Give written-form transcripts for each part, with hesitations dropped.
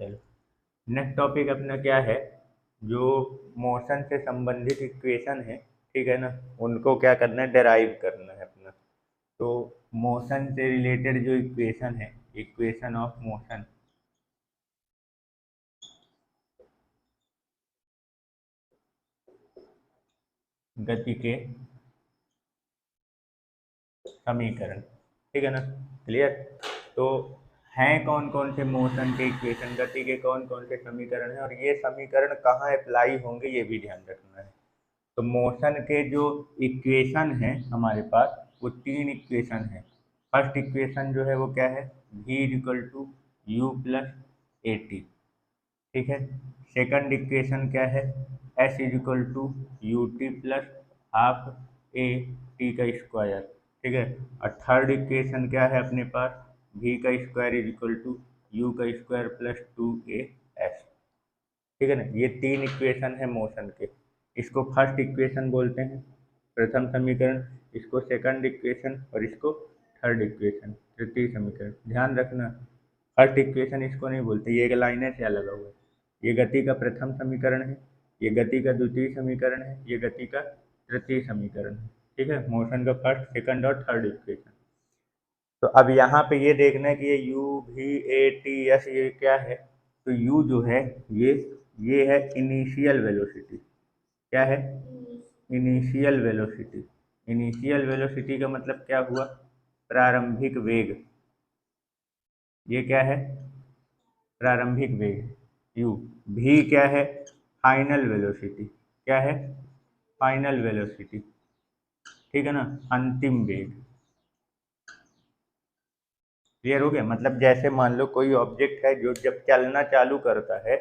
चलो, next topic अपना क्या है, जो मोशन से संबंधित इक्वेशन है, ठीक है ना, उनको क्या करना है, डेराइव करना है अपना। तो मोशन से रिलेटेड जो इक्वेशन है, इक्वेशन ऑफ मोशन, गति के समीकरण, ठीक है ना, क्लियर। तो हैं कौन कौन से मोशन के इक्वेशन, गति के कौन कौन से समीकरण हैं, और ये समीकरण कहाँ अप्लाई होंगे ये भी ध्यान रखना है। तो मोशन के जो इक्वेशन है हमारे पास, वो तीन इक्वेशन है। फर्स्ट इक्वेशन जो है वो क्या है, v equal to you plus A T, ठीक है। सेकंड इक्वेशन क्या है, s is equal to U T plus half A T का स्क्वायर, ठीक है। और थर्ड इक्वेशन क्या है अपने पास, v का square is equal to you का square plus two A S, ठीक है ना। ये तीन इक्वेशन है मोशन के। इसको फर्स्ट इक्वेशन बोलते हैं, प्रथम समीकरण, इसको सेकंड इक्वेशन, और इसको थर्ड इक्वेशन, तृतीय समीकरण। ध्यान रखना, फर्स्ट इक्वेशन इसको नहीं बोलते, ये एक लाइनर से लगा हुआ है। ये गति का प्रथम समीकरण है, ये गति का द्वितीय समीकरण है, ये गति का तृतीय समीकरण है, ठीक है। मोशन का फर्स्ट, सेकंड और थर्ड इक्वेशन। तो अब यहाँ पे ये देखना है कि ये u v a t s ये क्या है। तो u जो है, ये ये है इनिशियल वेलोसिटी। क्या है, इनिशियल वेलोसिटी। इनिशियल वेलोसिटी का मतलब क्या हुआ, प्रारंभिक वेग। ये क्या है, प्रारंभिक वेग u। v क्या है, फाइनल वेलोसिटी। क्या है, फाइनल वेलोसिटी, ठीक है ना, अंतिम वेग। क्लियर हो गया। मतलब जैसे मान लो कोई ऑब्जेक्ट है जो जब चलना चालू करता है,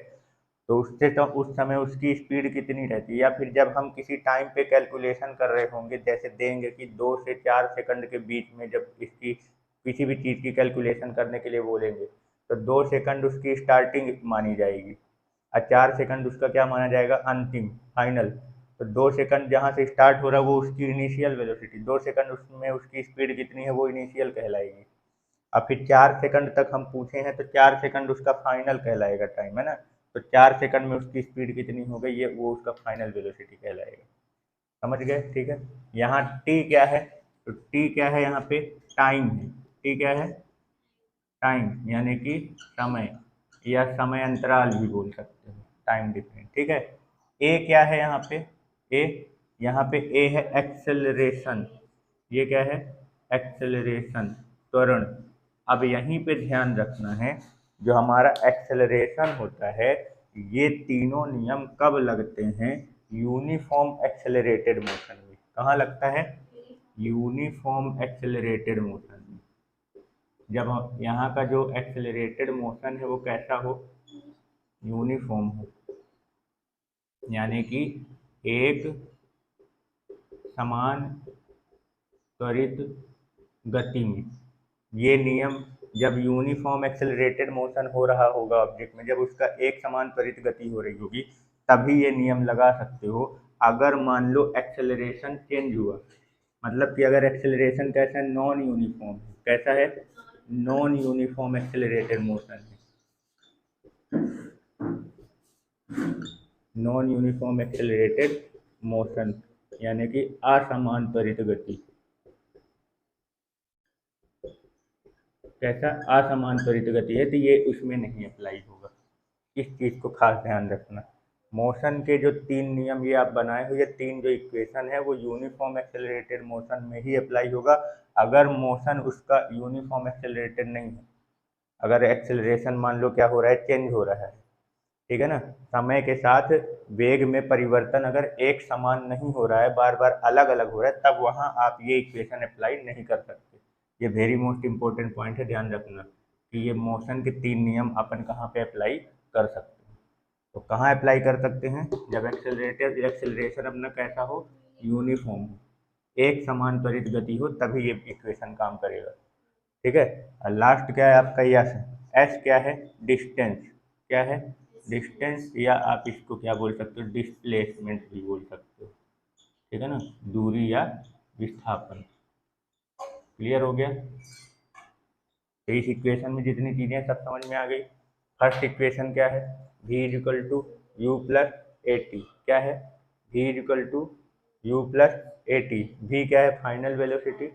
तो उससे तो उस समय उसकी स्पीड कितनी रहती है, या फिर जब हम किसी टाइम पे कैलकुलेशन कर रहे होंगे, जैसे देंगे कि 2 से 4 सेकंड के बीच में जब इसकी किसी भी चीज़ की कैलकुलेशन करने के लिए बोलेंगे, तो 2 सेकंड उसकी स्टार्टिंग मानी जाएगी, और 4 सेकंड उसका क्या माना जाएगा, अंतिम, फाइनल। तो 2 सेकंड जहाँ से स्टार्ट हो रहा है वो उसकी इनिशियल वेलोसिटी, 2 सेकंड उसमें उसकी स्पीड कितनी है वो इनिशियल कहलाएगी। और फिर 4 सेकंड तक हम पूछे हैं तो 4 सेकंड उसका फाइनल कहलाएगा टाइम, है ना। तो 4 सेकंड में उसकी स्पीड कितनी हो गई, ये वो उसका फाइनल वेलोसिटी कहलाएगा। समझ गए, ठीक है। यहाँ टी क्या है, तो टी क्या है यहाँ पे, टाइम है। टी क्या है, टाइम, यानी कि समय, या समय अंतराल भी बोल सकते हो, टाइम डिफरेंस, ठीक है। ए क्या है यहाँ पे, ए, यहाँ पे ए है एक्सेलरेशन। ये क्या है, एक्सेलरेशन, त्वरण। अब यहीं पे ध्यान रखना है, जो हमारा एक्सेलरेशन होता है, ये तीनों नियम कब लगते हैं, यूनिफॉर्म एक्सेलरेटेड मोशन में। कहाँ लगता है, यूनिफॉर्म एक्सेलरेटेड मोशन में। जब हम यहाँ का जो एक्सेलरेटेड मोशन है वो कैसा हो, यूनिफॉर्म हो, यानी कि एक समान त्वरित गति में। ये नियम, जब यूनिफॉर्म एक्सेलरेटेड मोशन हो रहा होगा ऑब्जेक्ट में, जब उसका एक समान त्वरित गति हो रही होगी, तभी ये नियम लगा सकते हो। अगर मान लो एक्सेलरेशन चेंज हुआ, मतलब कि अगर एक्सेलरेशन कैसा है, नॉन यूनिफॉर्म है, कैसा है, नॉन यूनिफॉर्म एक्सेलरेटेड मोशन है, नॉन यूनिफॉर्म एक्सेलरेटेड मोशन, यानी कि असमान त्वरित गति। कैसा, असमान त्वरित गति है, तो ये उसमें नहीं अप्लाई होगा। इस चीज़ को खास ध्यान रखना। मोशन के जो तीन नियम ये आप बनाए हो, ये तीन जो इक्वेशन है वो यूनिफॉर्म एक्सेलरेटेड मोशन में ही अप्लाई होगा। अगर मोशन उसका यूनिफॉर्म एक्सेलरेटेड नहीं है, अगर एक्सेलरेशन मान लो क्या हो रहा है, चेंज हो रहा है, ठीक है ना, समय के साथ वेग में परिवर्तन अगर एक समान नहीं हो रहा है, बार बार अलग अलग हो रहा है, तब वहाँ आप ये इक्वेशन अप्लाई नहीं कर सकते। ये वेरी मोस्ट इंपॉर्टेंट पॉइंट है, ध्यान रखना कि ये मोशन के तीन नियम अपन कहाँ पे अप्लाई कर सकते हैं। तो कहाँ अप्लाई कर सकते हैं, जब एक्सेलरेशन अपना कैसा हो, यूनिफॉर्म हो, एक समान त्वरित गति हो, तभी ये इक्वेशन काम करेगा, ठीक है। और लास्ट क्या है आपका, यस, एस क्या है, डिस्टेंस। क्या है, डिस्टेंस, या आप इसको क्या बोल सकते हो, डिस्प्लेसमेंट भी बोल सकते हो, ठीक है ना, दूरी या विस्थापन। क्लियर हो गया। तो इस इक्वेशन में जितनी चीज़ें सब समझ में आ गई। फर्स्ट इक्वेशन क्या है, v is equal to you plus A t, क्या है v is equal to you plus A t. v क्या है, फाइनल वेलोसिटी,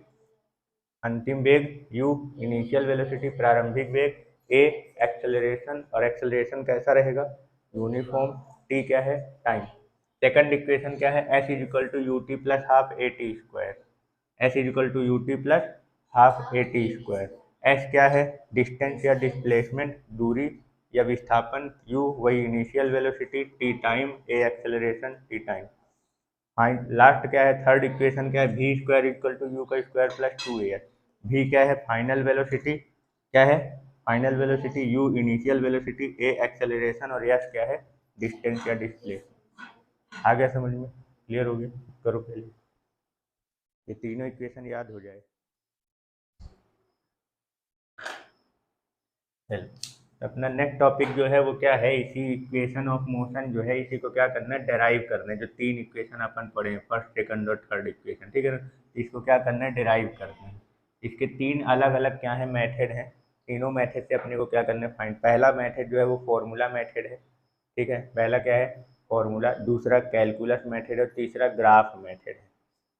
अंतिम वेग, u इनिशियल वेलोसिटी प्रारंभिक वेग, a एक्सेलरेशन, और एक्सेलरेशन कैसा रहेगा, यूनिफॉर्म, t क्या है, टाइम। सेकंड इक्वेशन क्या है, s is equal to U T plus half A t square, s is equal to U T plus half A t square. s क्या है, distance या डिस्प्लेसमेंट, दूरी या विस्थापन, u वही initial velocity, t time, a acceleration, t time. Last क्या है, third equation क्या है, v square equal to you का स्क्वायर प्लस 2as। v क्या है, फाइनल वेलोसिटी, क्या है, final velocity, u initial velocity, a acceleration, और s क्या है, डिस्टेंस या डिस्प्लेसमेंट। आ गया समझ में, क्लियर हो गया, करो पहले ये तीनों इक्वेशन याद हो जाए। अपना नेक्स्ट टॉपिक जो है वो क्या है, इसी इक्वेशन ऑफ मोशन जो है इसी को क्या करना है, डेराइव करना है। जो तीन इक्वेशन अपन पढ़े हैं, फर्स्ट सेकंड और थर्ड इक्वेशन, ठीक है ना, इसको क्या करना है, डेराइव करना है। इसके तीन अलग अलग क्या है, मेथड हैं। तीनों मेथड से अपने को क्या करना है, फाइंड। पहला मेथड जो है वो फॉर्मूला मेथड है, ठीक है, पहला क्या है, फॉर्मूला, दूसरा कैलकुलस मेथड है, तीसरा ग्राफ मेथड है।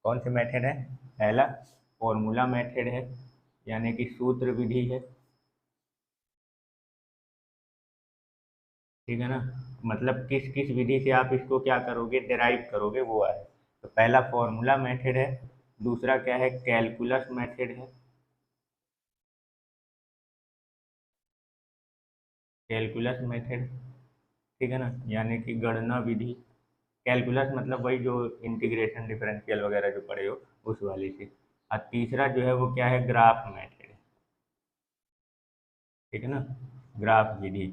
कौन से मेथड है, पहला फॉर्मूला मेथड है, यानी कि सूत्र विधि है, ठीक है ना, मतलब किस किस विधि से आप इसको क्या करोगे, डेराइव करोगे, वो है। तो पहला फॉर्मूला मेथड है, दूसरा क्या है, कैलकुलस मेथड है, कैलकुलस मेथड, ठीक है ना, यानी कि गणना विधि। कैलकुलस मतलब वही जो इंटीग्रेशन डिफरेंशियल वगैरह जो पढ़े हो उस वाली से। और तीसरा जो है वो क्या है, ग्राफ मेथड, ठीक है ना, ग्राफ विधि।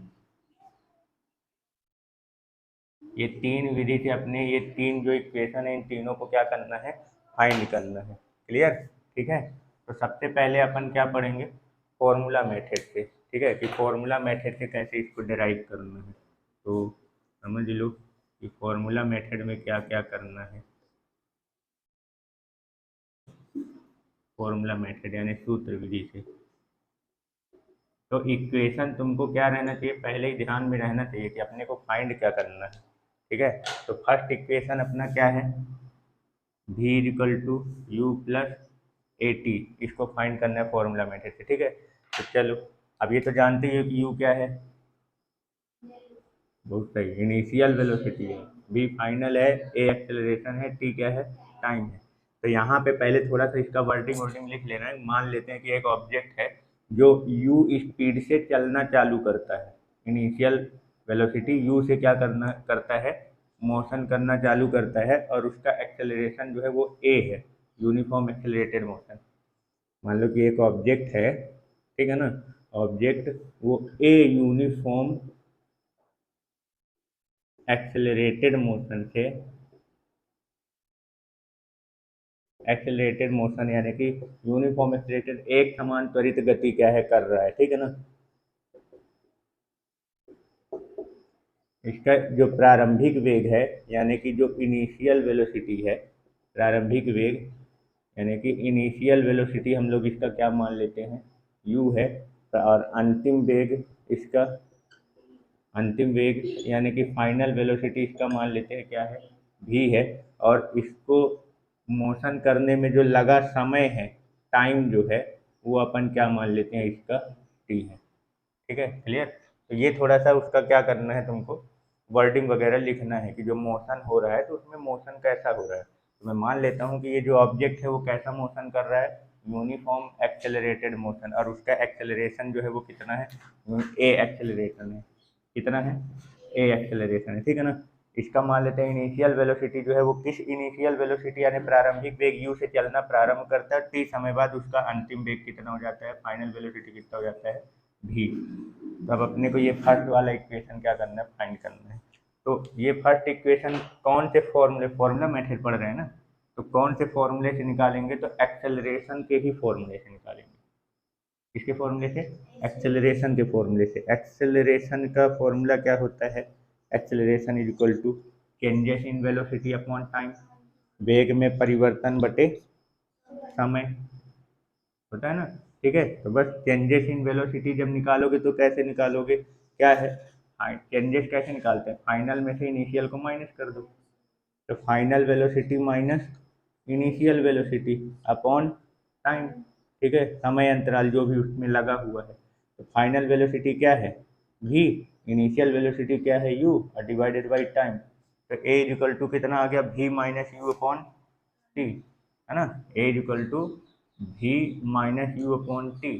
ये तीन विधि से अपने ये तीन जो इक्वेशन है इन तीनों को क्या करना है, फाइंड करना है। क्लियर, ठीक है। तो सबसे पहले अपन क्या पढ़ेंगे, फॉर्मूला मेथड से, ठीक है, कि फॉर्मूला मेथड से कैसे इसको डिराइव करना है। तो समझ लो कि फॉर्मूला मेथड में क्या क्या करना है। फॉर्मूला मेथड यानी सूत्र विधि से, तो इक्वेशन तुमको क्या रहना चाहिए, पहले ही ध्यान में रहना चाहिए कि अपने को फाइंड क्या करना है, ठीक है। तो फर्स्ट इक्वेशन अपना क्या है, v equal to you plus A t, इसको फाइंड करना है फॉर्मूला मेथड से, ठीक है। तो चलो, अब ये तो जानते ही हो कि u क्या है, बहुत सही, इनिशियल वेलोसिटी है, v फाइनल है, a एक्सेलरेशन है, t क्या है, टाइम है। तो यहाँ पे पहले थोड़ा सा इसका वर्डिंग वर्डिंग लिख लेना है। मान लेते हैं कि एक ऑब्जेक्ट है जो u स्पीड से चलना चालू करता है, इनिशियल वेलोसिटी u से क्या करना करता है, मोशन करना चालू करता है, और उसका एक्सेलरेशन जो है वो a है, यूनिफॉर्म एक्सेलरेटेड मोशन। मान लो कि एक ऑब्जेक्ट है, ठीक है ना, ऑब्जेक्ट वो a यूनिफॉर्म एक्सेलरेटेड मोशन से, एक्सेलरेटेड मोशन यानी कि यूनिफॉर्म एक्सेलरेटेड, एक समान त्वरित गति क्या है, कर रहा है, ठीक है ना। इसका जो प्रारंभिक वेग है, यानी कि जो इनिशियल वेलोसिटी है, प्रारंभिक वेग यानी कि इनिशियल वेलोसिटी हम लोग इसका क्या मान लेते हैं, u है, और अंतिम वेग इसका, अंतिम वेग यानी कि फाइनल वेलोसिटी इसका मान लेते हैं क्या है, v है, और इसको मोशन करने में जो लगा समय है, टाइम जो है, वो अपन क्या मान लेते हैं, इसका t है, ठीक है, क्लियर। तो ये थोड़ा सा उसका क्या करना है तुमको, वर्डिंग वगैरह लिखना है कि जो मोशन हो रहा है तो उसमें मोशन कैसा हो रहा है। तो मैं मान लेता हूँ कि ये जो ऑब्जेक्ट है वो कैसा मोशन कर रहा है, यूनिफॉर्म एक्सेलरेटेड मोशन, और उसका एक्सेलरेशन जो है वो कितना है, ए एक्सेलरेशन है, कितना है, ए एक्सेलरेशन है, ठीक है ना। इसका मान लेते हैं इनिशियल वेलोसिटी जो है वो किस इनिशियल वेलोसिटी यानी प्रारंभिक वेग u से चलना प्रारंभ करता है, t समय बाद उसका अंतिम वेग कितना हो जाता है, फाइनल वेलोसिटी कितना हो जाता है, v। तब अपने को ये फर्स्ट वाला इक्वेशन क्या करना है, फाइंड करना है। तो ये फर्स्ट इक्वेशन कौन से फॉर्मूले, फॉर्मूला मेथड पढ़ रहे हैं ना, तो कौन से फॉर्मूले से निकालेंगे, तो एक्सेलरेशन के ही फॉर्मूले से निकालेंगे। किसके फॉर्मूले से, एक्सेलरेशन के फॉर्मूले से। एक्सेलरेशन का फॉर्मूला क्या होता है, acceleration is equal to changes in velocity upon time, वेग में परिवर्तन बटे समय, होता है ना, ठीक है। तो बस चेंजेस इन वेलोसिटी जब निकालोगे तो कैसे निकालोगे, क्या है, चेंजेस कैसे निकालते हैं, फाइनल में से इनिशियल को माइनस कर दो, तो final velocity minus initial velocity upon time, ठीक है, समय अंतराल जो भी उसमें लगा हुआ है। तो फाइनल वेलोसिटी क्या है v, इनिशियल वेलोसिटी क्या है u, और डिवाइडेड बाई टाइम। तो a इक्वल टू कितना आ गया, v minus you upon t, है ना, a equal to v minus you upon t.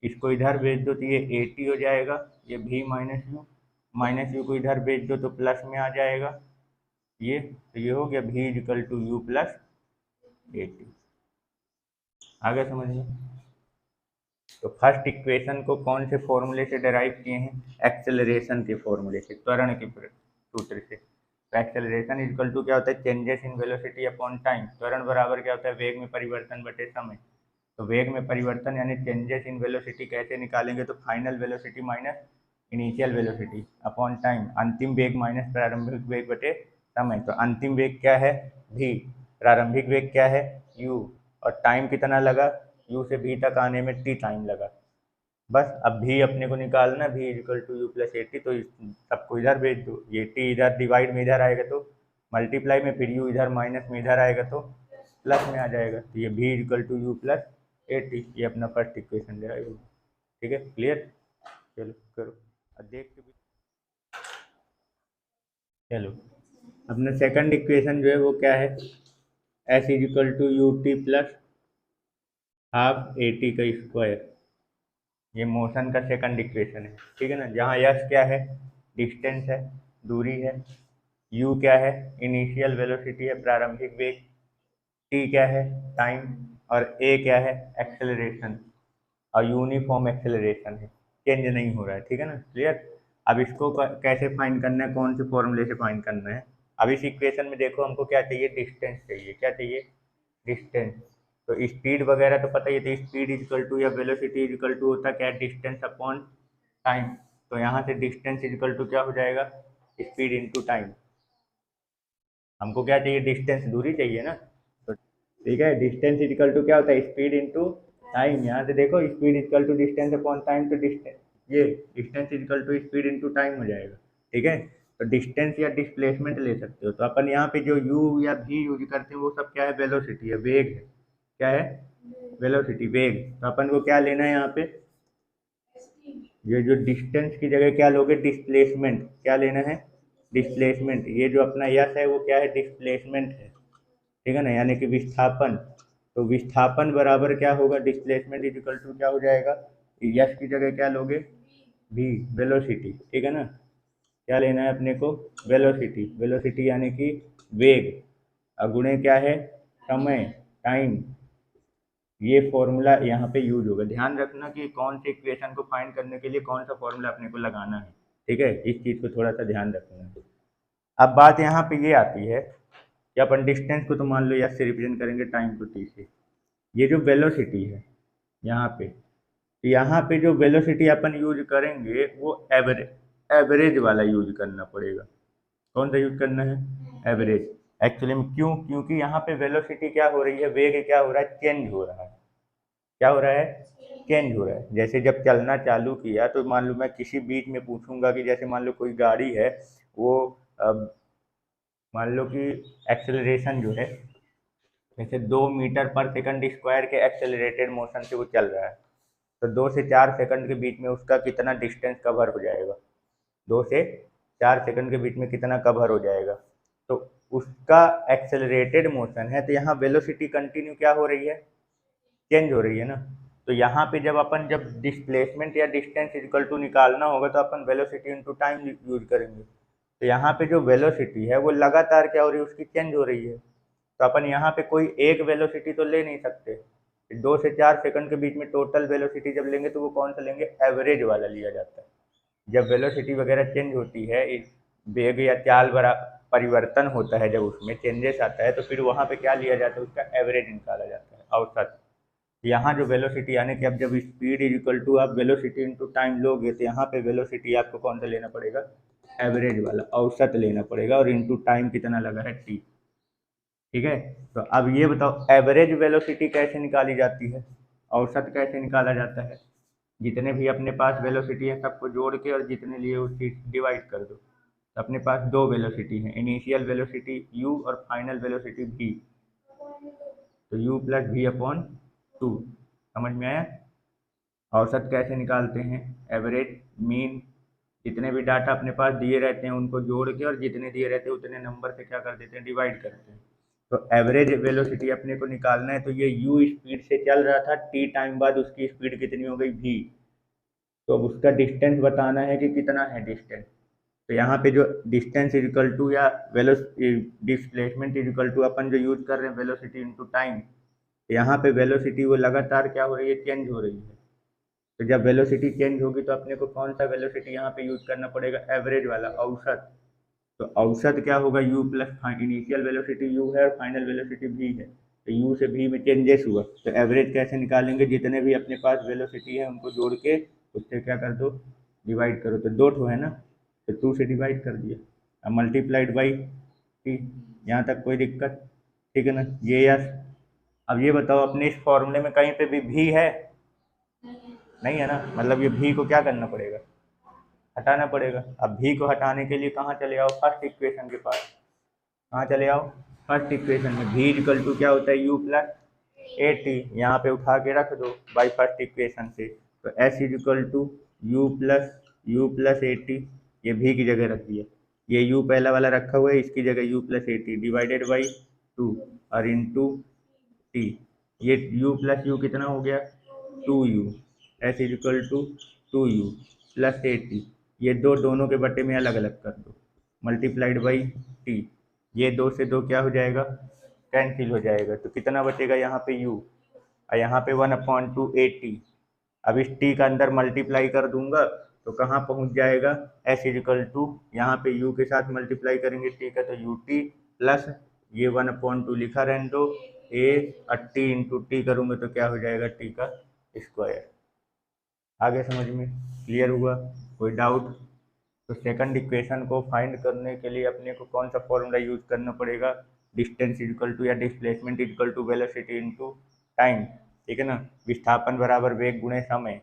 इसको इधर भेज दो तो ये 80 हो जाएगा, ये v माइनस यू को इधर भेज दो तो प्लस में आ जाएगा ये, तो ये हो गया v equal to you plus 80। आगे समझ में। तो फर्स्ट इक्वेशन को कौन से फॉर्मूले से डेराइव किए हैं, एक्सेलरेशन के फॉर्मूले से, त्वरण के सूत्र से। तो एक्सेलरेशन इक्वल टू क्या होता है, changes in velocity upon time. त्वरण बराबर क्या होता है, वेग में परिवर्तन बटे समय। तो वेग में परिवर्तन यानी चेंजेस इन वेलोसिटी कैसे निकालेंगे, तो final velocity minus initial velocity upon time, अंतिम वेग माइनस प्रारंभिक वेग बटे समय। तो अंतिम वेग क्या है v, प्रारंभिक वेग क्या है u, और टाइम कितना लगा, u से v तक आने में t टाइम लगा। बस अब v अपने को निकालना, v equal to you plus 80, तो सबको इधर भेज दो, ये t इधर डिवाइड में इधर आएगा तो मल्टीप्लाई में, फिर u इधर माइनस में इधर आएगा तो प्लस में आ जाएगा। तो ये v equal to you plus 80, ये अपना फर्स्ट इक्वेशन जाएगा। ठीक है, क्लियर। चलो करो, अब देख के भी। चलो अपना सेकंड इक्वेशन जो है वो क्या है, s is equal to U T plus half A T का स्क्वायर। ये मोशन का सेकंड इक्वेशन है, ठीक है ना, जहाँ यस क्या है, डिस्टेंस है, दूरी है, यू क्या है, इनिशियल वेलोसिटी है, प्रारंभिक वेग, टी क्या है, टाइम, और ए क्या है, एक्सेलरेशन, और यूनिफॉर्म एक्सेलरेशन है, चेंज नहीं हो रहा है। ठीक है ना, क्लियर। अब इसको कैसे फाइंड करना है, कौन से फॉर्मूले से फाइंड करना है। अब इस इक्वेशन में देखो हमको क्या चाहिए, डिस्टेंस चाहिए। क्या चाहिए, डिस्टेंस। तो स्पीड वगैरह तो पता ही है, तो स्पीड इजकल टू या वेलोसिटी इजकल टू होता क्या है, डिस्टेंस अपॉन टाइम। तो यहाँ से डिस्टेंस इजकल टू क्या हो जाएगा, स्पीड इंटू टाइम। हमको क्या चाहिए, डिस्टेंस, दूरी चाहिए ना। तो ठीक है, डिस्टेंस इजकल टू क्या होता है, स्पीड इंटू टाइम। यहाँ से देखो speed is equal to distance upon time, तो डिस्टेंस, ये distance is equal to speed into time हो जाएगा। ठीक है, तो डिस्टेंस या डिस्प्लेसमेंट ले सकते हो। तो अपन यहाँ पे जो u या v यूज करते हैं वो सब क्या है, वेलोसिटी है, वेग है। क्या है, वेलोसिटी, वेग। तो अपन को क्या लेना है यहाँ पे, ये जो डिस्टेंस की जगह क्या लोगे, डिस्प्लेसमेंट। क्या लेना है, डिस्प्लेसमेंट। ये जो अपना यस है वो क्या है, डिस्प्लेसमेंट है। ठीक है ना, यानी कि विस्थापन। तो विस्थापन बराबर क्या होगा, डिस्प्लेसमेंट इक्वल टू क्या हो जाएगा, यस की जगह क्या लोगे, v, वेलोसिटी। ठीक है ना, क्या लेना है अपने को, वेलोसिटी। वेलोसिटी यानी कि वेग, अगुणे क्या है, समय, टाइम। ये फॉर्मूला यहाँ पे यूज होगा। ध्यान रखना कि कौन से इक्वेशन को फाइंड करने के लिए कौन सा फॉर्मूला अपने को लगाना है। ठीक है, इस चीज़ को थोड़ा सा ध्यान रखना। अब बात यहाँ पे ये आती है कि अपन डिस्टेंस को तो मान लो यस से रिप्रेजेंट करेंगे, टाइम को टी से। ये जो वेलोसिटी है यहाँ पे, तो यहाँ पे जो वेलोसिटी अपन यूज करेंगे वो एवरेज वाला यूज करना पड़ेगा। कौन सा यूज करना है, एवरेज। एक्चुअली में क्यों, क्योंकि यहाँ पे वेलोसिटी क्या हो रही है, वेग क्या हो रहा है, चेंज हो रहा है। क्या हो रहा है, चेंज हो रहा है। जैसे जब चलना चालू किया तो मान लो मैं किसी बीच में पूछूंगा कि जैसे मान लो कोई गाड़ी है, वो मान लो कि एक्सेलरेशन जो है जैसे 2 मीटर पर सेकंड स्क्वायर के एक्सेलरेटेड मोशन से वो चल रहा है, तो 2 से 4 सेकंड के बीच में उसका कितना डिस्टेंस कवर हो जाएगा, 2 से 4 सेकंड के बीच में कितना कवर हो जाएगा। तो उसका एक्सेलरेटेड मोशन है, तो यहाँ वेलोसिटी कंटिन्यू क्या हो रही है, चेंज हो रही है ना। तो यहाँ पे जब डिस्प्लेसमेंट या डिस्टेंस इक्वल टू निकालना होगा तो अपन वेलोसिटी इंटू टाइम यूज करेंगे। तो यहाँ पे जो वेलोसिटी है वो लगातार क्या हो रही है, उसकी चेंज हो रही है। तो अपन यहाँ पे कोई एक वेलोसिटी तो ले नहीं सकते, 2 से 4 सेकंड के बीच में टोटल वेलोसिटी जब लेंगे तो वो कौन सा लेंगे, एवरेज वाला लिया जाता है। जब वेलोसिटी वगैरह चेंज होती है, वेग या चाल बड़ा परिवर्तन होता है, जब उसमें चेंजेस आता है तो फिर वहाँ पे क्या लिया जाता है, उसका एवरेज निकाला जाता है, औसत। यहाँ जो वेलोसिटी यानी कि अब जब स्पीड इज इक्वल टू आप वेलोसिटी इंटू टाइम लोगे, तो यहाँ पे वेलोसिटी आपको कौन सा लेना पड़ेगा, एवरेज वाला, औसत लेना पड़ेगा, और इंटू टाइम कितना लगा है, टी। ठीक है, तो अब ये बताओ एवरेज वेलोसिटी कैसे निकाली जाती है, औसत कैसे निकाला जाता है। जितने भी अपने पास वेलोसिटी है सबको जोड़ के और जितने लिए उसकी डिवाइड कर दो। तो अपने पास दो वेलोसिटी है, इनिशियल वेलोसिटी u और फाइनल वेलोसिटी v। तो u plus v upon two. समझ में आया? औसत कैसे निकालते हैं? एवरेज, मीन, जितने भी डाटा अपने पास दिए रहते हैं उनको जोड़ के और जितने दिए रहते हैं उतने नंबर से क्या कर देते हैं, डिवाइड करते हैं। तो एवरेज वेलोसिटी अपने को निकालना है, तो ये u स्पीड से चल रहा था, t टाइम बाद उसकी स्पीड कितनी हो गई, v। तो अब उसका डिस्टेंस बताना है कि कितना है डिस्टेंस। तो यहाँ पे जो डिस्टेंस इज इक्वल टू या वेलो डिस्प्लेसमेंट इज इक्वल टू अपन जो यूज कर रहे हैं वेलोसिटी इनटू टाइम। तो यहाँ पे वेलोसिटी वो लगातार क्या हो रही है, चेंज हो रही है। तो जब वेलोसिटी चेंज होगी तो अपने को कौन सा वेलोसिटी यहाँ पे यूज करना पड़ेगा, एवरेज वाला, औसत। तो औसत क्या होगा, u plus initial velocity u है और फाइनल वेलोसिटी v है। तो u से v में चेंजेस हुआ, तो एवरेज कैसे निकालेंगे, जितने भी अपने पास वेलोसिटी है उनको जोड़ के उससे क्या कर दो, डिवाइड करो। तो दो ठो है ना, तो 2 से डिवाइड कर दिया, अब मल्टीप्लाइड बाई t। यहाँ तक कोई दिक्कत? ठीक है ना, ये यस। अब ये बताओ अपने इस फॉर्मूले में कहीं पे भी v है? नहीं है ना, मतलब ये v को क्या करना पड़ेगा, हटाना पड़ेगा। अब v को हटाने के लिए कहाँ चले आओ, फर्स्ट इक्वेशन के पास। कहाँ चले आओ, फर्स्ट इक्वेशन में। v इक्वल टू क्या होता है, u प्लस ए टी, यहाँ पे उठा के रख दो बाई फर्स्ट इक्वेशन से। तो s is equal to you plus A t, ये v की जगह रख दिया, ये u पहला वाला रखा हुआ है, इसकी जगह u plus A t divided by 2 और इंटू टी। ये u प्लस यू कितना हो गया, 2u। s is equal to 2u plus A t, ये दो दोनों के बटे में अलग अलग कर दो, मल्टीप्लाइड बाई टी। ये दो से दो क्या हो जाएगा, कैंसिल हो जाएगा। तो कितना बचेगा यहाँ पे u, और यहाँ पे 1/2 ए टी। अब इस t का अंदर मल्टीप्लाई कर दूंगा तो कहाँ पहुँच जाएगा, s इजिकल टू, यहाँ पे u के साथ मल्टीप्लाई करेंगे t का, तो u t प्लस ये 1/2 लिखा रहने दो, a और t इंटू टी करूँगा तो क्या हो जाएगा, t का स्क्वायर। आगे समझ में क्लियर हुआ? कोई डाउट? तो सेकंड इक्वेशन को फाइंड करने के लिए अपने को कौन सा फॉर्मूला यूज करना पड़ेगा, डिस्टेंस इक्वल टू या displacement equal to velocity into time. ठीक है ना, विस्थापन बराबर वेग गुणे समय।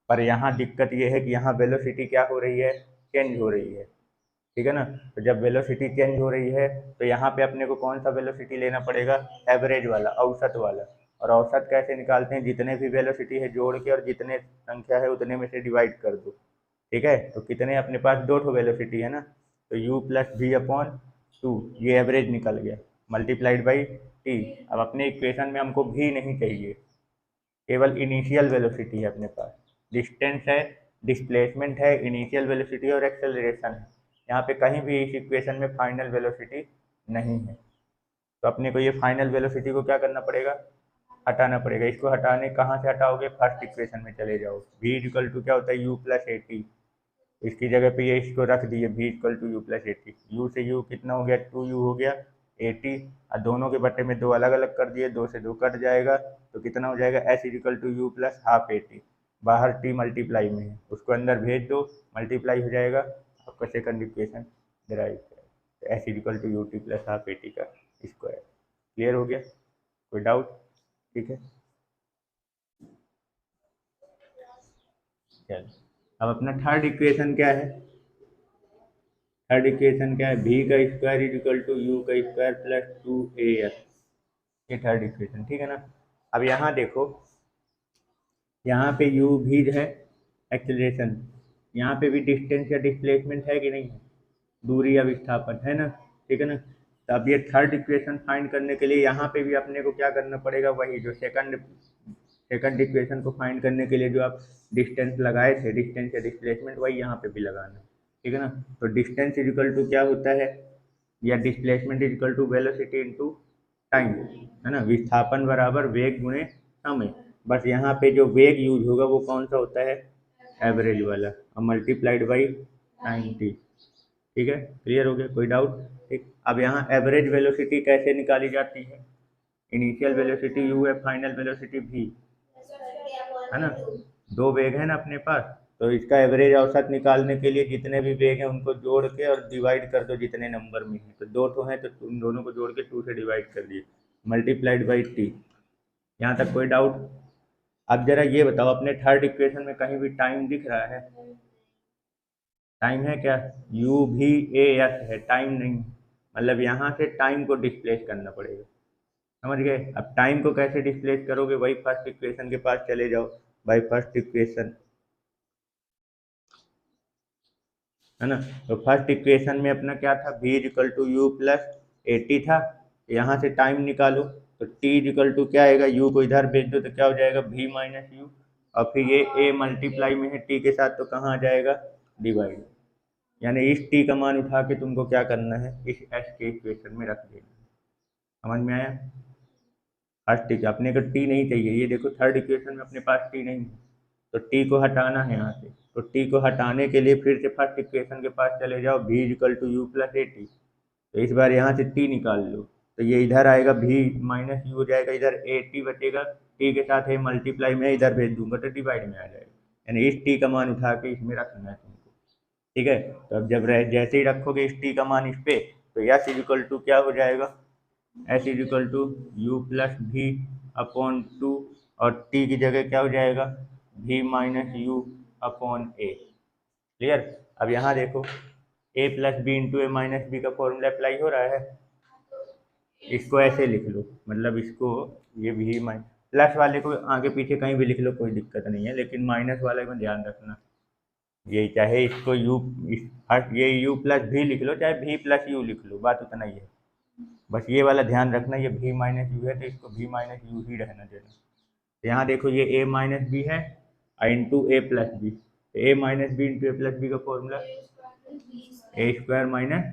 पर यहाँ दिक्कत ये है कि यहाँ वेलोसिटी क्या हो रही है, चेंज हो रही है। ठीक है ना, तो जब वेलोसिटी चेंज हो रही है तो यहाँ पे अपने को कौन सा वेलोसिटी लेना पड़ेगा, एवरेज वाला, औसत वाला। और औसत कैसे निकालते हैं, जितने भी वेलोसिटी है जोड़ के और जितने संख्या है उतने में से डिवाइड कर दो। ठीक है, तो कितने अपने पास, दो ठो वेलोसिटी है ना, तो u plus v upon two, ये एवरेज निकल गया, मल्टीप्लाइड बाई टी। अब अपने इक्वेशन में हमको भी नहीं चाहिए, केवल इनिशियल वेलोसिटी है अपने पास, डिस्टेंस है, डिस्प्लेसमेंट है, इनिशियल वेलोसिटी और एक्सेलरेशन है। यहाँ पे कहीं भी इस इक्वेशन में फाइनल वेलोसिटी नहीं है। तो अपने को ये फाइनल वेलोसिटी को क्या करना पड़ेगा, हटाना पड़ेगा। इसको हटाने, कहाँ से हटाओगे, फर्स्ट इक्वेशन में चले जाओ। v इक्वल टू क्या होता है, u प्लस ए टी, इसकी जगह पे ये इसको रख दिए, v equal to you plus A t. U से u कितना हो गया, 2u हो गया, ए टी, और दोनों के बटे में दो अलग अलग कर दिए, दो से दो कट जाएगा, तो कितना हो जाएगा, s equal to you plus half A t. बाहर t मल्टीप्लाई में है, उसको अंदर भेज दो, मल्टीप्लाई हो जाएगा, आपका सेकंड इक्वेशन डिराइव करेगा। s equal to U T plus half A T का स्क्वायर। क्लियर हो गया? कोई डाउट? ठीक है, चल अब अपना थर्ड इक्वेशन क्या है, थर्ड इक्वेशन क्या है, v का square is equal to you का स्क्वायर प्लस 2as। ये थर्ड इक्वेशन, ठीक है ना। अब यहाँ देखो, यहाँ पे u भी है, एक्सेलरेशन, यहाँ पे भी डिस्टेंस या डिस्प्लेसमेंट है कि नहीं है, दूरी या विस्थापन है ना। ठीक है ना, तो अब ये थर्ड इक्वेशन फाइंड करने के लिए यहाँ पे भी अपने को क्या करना पड़ेगा, वही जो सेकंड इक्वेशन को फाइंड करने के लिए जो आप डिस्टेंस लगाए थे, डिस्टेंस या डिस्प्लेसमेंट, वही यहाँ पे भी लगाना है। ठीक है ना, तो डिस्टेंस इजिकल टू क्या होता है, या displacement is equal to velocity into time, है ना। विस्थापन बराबर वेग गुणे समय। बस यहाँ पे जो वेग यूज होगा वो कौन सा होता है, एवरेज वाला, और मल्टीप्लाइड बाई 90। ठीक है, क्लियर हो गया? कोई डाउट? ठीक, अब यहाँ एवरेज वेलोसिटी कैसे निकाली जाती है, इनिशियल वेलोसिटी u है, फाइनल वेलोसिटी v, है ना। दो वेग है ना अपने पास, तो इसका एवरेज औसत निकालने के लिए जितने भी वेग हैं उनको जोड़ के और डिवाइड कर दो जितने नंबर में है। तो दो ठो हैं तो उन दोनों को जोड़ के 2 से डिवाइड कर दिए, मल्टीप्लाइड बाई टी। यहाँ तक कोई डाउट? अब जरा ये बताओ, अपने थर्ड इक्वेशन में कहीं भी टाइम दिख रहा है? टाइम है क्या? यू भी ए एस है, टाइम नहीं। मतलब यहाँ से टाइम को डिस्प्लेस करना पड़ेगा, समझ गए? अब टाइम को कैसे डिस्प्लेस करोगे, वही फर्स्ट इक्वेशन के पास चले जाओ। बाई फर्स्ट इक्वेशन, है ना? तो फर्स्ट इक्वेशन में अपना क्या था, v equal to you plus A t था। यहाँ से टाइम निकालो तो t इक्वल टू क्या आएगा, u को इधर भेज दो तो क्या हो जाएगा, v माइनस यू। और फिर ये a मल्टीप्लाई में है t के साथ, तो कहाँ आ जाएगा, डिवाइड। यानी इस t का मान उठा के तुमको क्या करना है, इस s के इक्वेशन में रख देना है। समझ में आया? फर्स्ट टी, अपने को टी नहीं चाहिए, ये देखो थर्ड इक्वेशन में अपने पास टी नहीं है, तो टी को हटाना है यहाँ से। तो टी को हटाने के लिए फिर से फर्स्ट इक्वेशन के पास चले जाओ, v equal to you plus A t. तो इस बार यहाँ से टी निकाल लो, तो ये इधर आएगा v माइनस यू हो जाएगा, इधर ए टी बचेगा, टी के साथ है मल्टीप्लाई में इधर भेज दूंगा तो डिवाइड में आ जाएगा। यानी इस टी का मान उठा के इसमें रखना है तुमको, ठीक है? तो अब जब जैसे ही रखोगे इस टी का मान इस पे, तो यस इक्वल टू क्या हो जाएगा, s is equal to you plus भी अपॉन टू, और टी की जगह क्या हो जाएगा, v minus you upon a. Clear? अब यहाँ देखो, a plus B into A minus B का फॉर्मूला अप्लाई हो रहा है। इसको ऐसे लिख लो, मतलब इसको ये भी माइनस, प्लस वाले को आगे पीछे कहीं भी लिख लो, कोई दिक्कत नहीं है, लेकिन माइनस वाले में ध्यान रखना। ये चाहे इसको यू, ये यू प्लस भी लिख लो, चाहे भी प्लस यू लिख लो, बात उतना ही है। बस ये वाला ध्यान रखना, ये भी माइनस यू है तो इसको भी माइनस यू ही रहना देना। तो यहाँ देखो ये ए माइनस बी है इंटू ए प्लस बी, तो ए minus B into A plus B का formula A square minus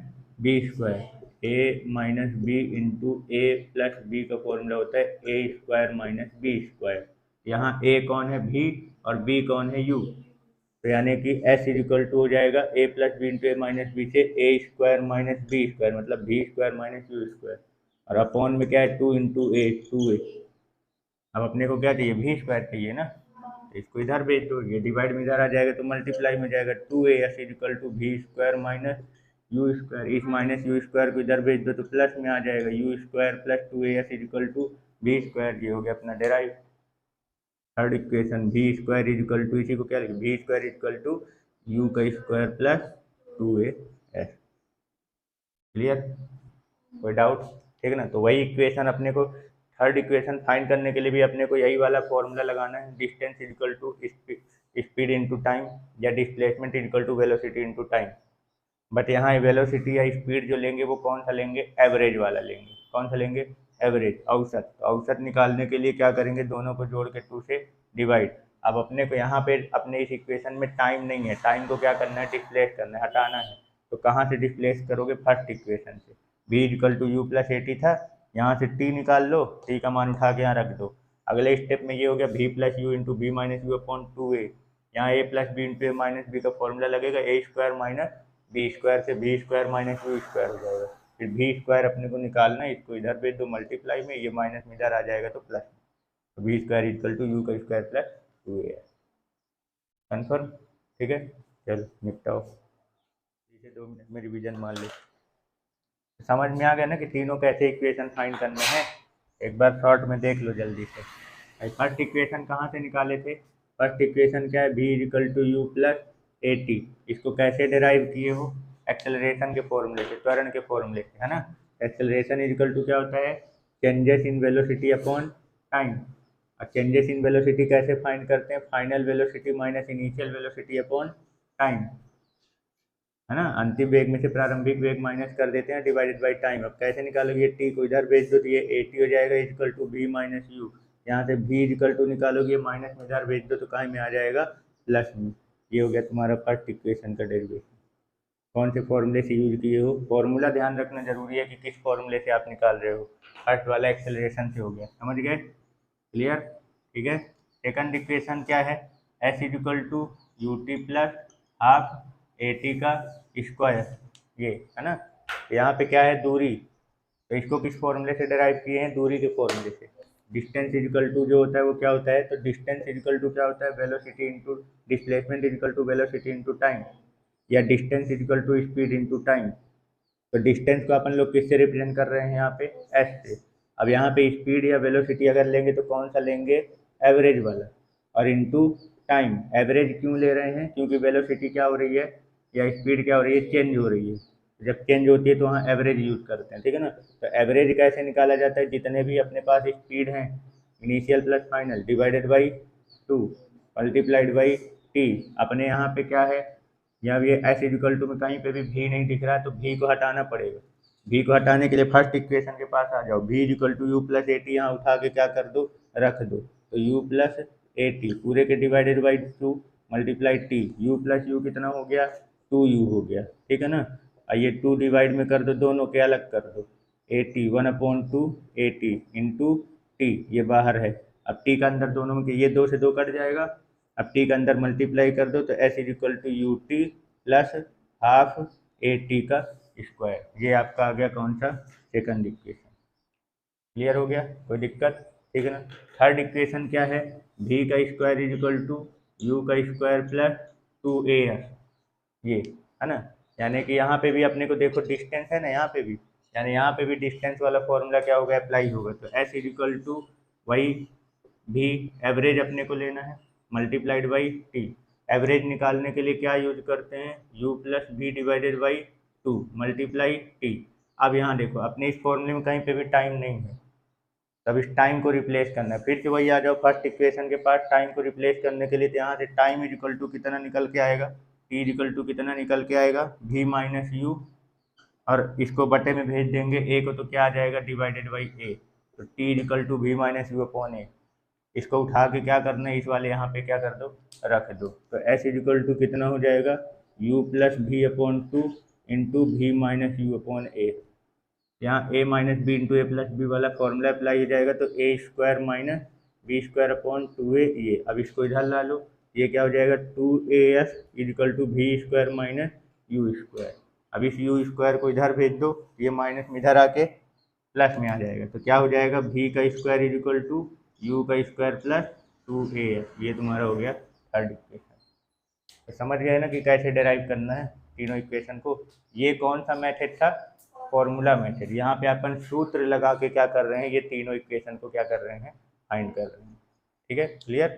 B square. A minus B into A plus B का फॉर्मूला होता है ए स्क्वायर माइनस बी स्क्वायर। यहाँ ए कौन है, भी, और बी कौन है, यू। तो यानी कि एस इज इक्वल टू हो जाएगा a plus B into A minus b से a square minus B square, मतलब v square minus you square, और अपॉन में क्या है, two into a, two a. अब अपने को क्या चाहिए, भी स्क्वायर चाहिए ना, तो इसको इधर भेज दो, ये डिवाइड में इधर आ जाएगा तो मल्टीप्लाई में जाएगा, two A S is equal to B square minus you square. इस माइनस यू स्क्वायर को इधर भेज दो तो प्लस में आ जाएगा, U square plus two A S is equal to B square. ये हो गया अपना derive third equation. B square is equal to, इसी को क्या लिखे, B square is equal to you का square plus two A S. Clear? कोई डाउट? ठीक है ना? तो वही इक्वेशन अपने को, थर्ड इक्वेशन फाइंड करने के लिए भी अपने को यही वाला फॉर्मूला लगाना है, distance is equal to speed into time, या displacement is equal to velocity into time. But यहाँ वेलोसिटी या स्पीड जो लेंगे वो कौन सा लेंगे, एवरेज वाला लेंगे। कौन सा लेंगे, एवरेज, औसत। तो औसत निकालने के लिए क्या करेंगे, दोनों को जोड़ के टू से डिवाइड। अब अपने को यहाँ पे अपने इस इक्वेशन में टाइम नहीं है, टाइम को क्या करना है, डिस्प्लेस करना है, हटाना है। तो कहाँ से डिस्प्लेस करोगे, फर्स्ट इक्वेशन से। V equal to you plus A t था, यहाँ से टी निकाल लो, टी का मान उठा के यहाँ रख दो। अगले स्टेप में ये हो गया B plus U into B minus you upon two A. यहाँ A plus B into A minus B का फॉर्मूला लगेगा, A square minus B square से B square minus you square हो जाएगा। फिर बी स्क्वायर अपने को निकालना है, इसको इधर भेज दो मल्टीप्लाई में, ये माइनस में इधर आ जाएगा तो प्लस। तो v square equal to you का square plus two a. Confirm? ठीक है, चलो निपटाओ, पीछे 2 मिनट में रिवीजन मान ले। समझ में आ गया ना कि तीनों कैसे इक्वेशन फाइंड करने हैं? एक बार शॉर्ट में देख लो जल्दी से। फर्स्ट इक्वेशन कहाँ से निकाले थे, फर्स्ट इक्वेशन क्या है, v equal to you plus A t. इसको कैसे डिराइव किए हो, एक्सेलरेशन के फॉर्मूले से, त्वरण के फॉर्मूले से, है ना? एक्सेलरेशन इक्वल टू क्या होता है, changes in velocity upon time. और चेंजेस इन वेलोसिटी कैसे फाइंड करते हैं, final velocity minus initial velocity upon time, है ना? अंतिम वेग में से प्रारंभिक वेग माइनस कर देते हैं डिवाइडेड बाई टाइम। अब कैसे निकालोगे, टी को इधर भेज दो तो ये ए टी हो जाएगा equal to v minus u. यहाँ से भी इक्वल टू निकालोगे, माइनस में इधर भेज दो तो कहाँ में आ जाएगा, प्लस में। ये हो गया तुम्हारा फर्स्ट इक्वेशन का डेरिवेशन। कौन से फॉर्मूले से यूज किए हो, फॉर्मूला ध्यान रखना जरूरी है कि किस फॉर्मूले से आप निकाल रहे हो। फर्स्ट वाला एक्सेलरेशन से हो गया, समझ गए? क्लियर? ठीक है। सेकंड इक्वेशन क्या है, s is equal to U T plus half A T का स्क्वायर, ये है ना? यहाँ पे क्या है, दूरी। तो इसको किस फॉर्मूले से डिराइव किए हैं, दूरी के फॉर्मूले से। डिस्टेंस इजिकल टू जो होता है वो क्या होता है, तो डिस्टेंस इजिकल टू क्या होता है, velocity into displacement is equal to velocity into time, या distance is equal to speed into time. तो डिस्टेंस को अपन लोग किससे रिप्रेजेंट कर रहे हैं यहाँ पे, एस से। अब यहाँ पे स्पीड या वेलोसिटी अगर लेंगे तो कौन सा लेंगे, एवरेज वाला। और इनटू टाइम। एवरेज क्यों ले रहे हैं? क्योंकि वेलोसिटी क्या हो रही है या स्पीड क्या हो रही है, चेंज हो रही है। जब चेंज होती है तो वहाँ एवरेज यूज़ करते हैं, ठीक है ना। तो एवरेज कैसे निकाला जाता है? जितने भी अपने पास स्पीड हैं, initial plus final divided by 2 multiplied by T. अपने यहाँ पे क्या है, यहाँ ये एस इजिकल टू में कहीं पे भी भी नहीं दिख रहा है, तो भी को हटाना पड़ेगा। भी को हटाने के लिए फर्स्ट इक्वेशन के पास आ जाओ, v is equal to you plus A t, यहाँ उठा के क्या कर दो, रख दो। तो यू प्लस ए टी पूरे के divided by 2 multiply T, you plus u कितना हो गया, 2u हो गया, ठीक है ना। और ये 2 डिवाइड में कर दो, दोनों के अलग कर दो, A T 1/2 A T into t, ये बाहर है। अब टी का अंदर दोनों में, ये 2 से 2 कट जाएगा। अब टी का अंदर मल्टीप्लाई कर दो, तो s is equal to U T plus half A T का स्क्वायर। ये आपका आ गया कौन सा, सेकंड इक्वेशन। क्लियर हो गया, कोई दिक्कत, ठीक है ना। थर्ड इक्वेशन क्या है, भी का square is equal to you का स्क्वायर प्लस 2as, ये है ना। यानी कि यहाँ पे भी अपने को देखो डिस्टेंस है ना, यहाँ पे भी, यानी यहाँ पे भी डिस्टेंस वाला फॉर्मूला क्या होगा, अप्लाई होगा। तो एस इज इक्वल टू वही भी एवरेज अपने को लेना है मल्टीप्लाइड बाई टी। एवरेज निकालने के लिए क्या यूज करते हैं, u plus v divided by 2 multiply t. अब यहाँ देखो अपने इस फॉर्मूले में कहीं पे भी टाइम नहीं है, तब इस टाइम को रिप्लेस करना है। फिर से वही आ जाओ फर्स्ट इक्वेशन के पास, टाइम को रिप्लेस करने के लिए, तो यहाँ से टाइम इज इक्वल टू कितना निकल के आएगा, टी इज इक्वल टू कितना निकल के आएगा, भी माइनस यू, और इसको बटे में भेज देंगे ए को, तो क्या आ जाएगा, डिवाइडेड बाई ए। तो टी इज इक्वल टू भी माइनस यू अपॉन ए। इसको उठा के क्या करना है, इस वाले यहाँ पे क्या कर दो, रख दो। तो एस इज इक्वल टू कितना हो जाएगा, यू प्लस भी upon 2 into B minus you upon A. यहाँ A minus B into A plus B वाला फॉर्मूला अप्लाई हो जाएगा, तो A square minus B square upon 2a ये। अब इसको इधर ला लो, ये क्या हो जाएगा, 2as is equal to B square minus you square. अब इस यू स्क्वायर को इधर भेज दो, ये माइनस में इधर आके प्लस में आ जाएगा। तो क्या हो जाएगा, भी का square is equal to you का स्क्वायर प्लस 2as। ये तुम्हारा हो गया थर्ड इक्वेशन। तो समझ गए ना कि कैसे डेराइव करना है तीनों इक्वेशन को। ये कौन सा मेथड था, फॉर्मूला मेथड। यहाँ पे अपन सूत्र लगा के क्या कर रहे हैं, ये तीनों इक्वेशन को क्या कर रहे हैं, फाइंड कर रहे हैं। ठीक है, क्लियर।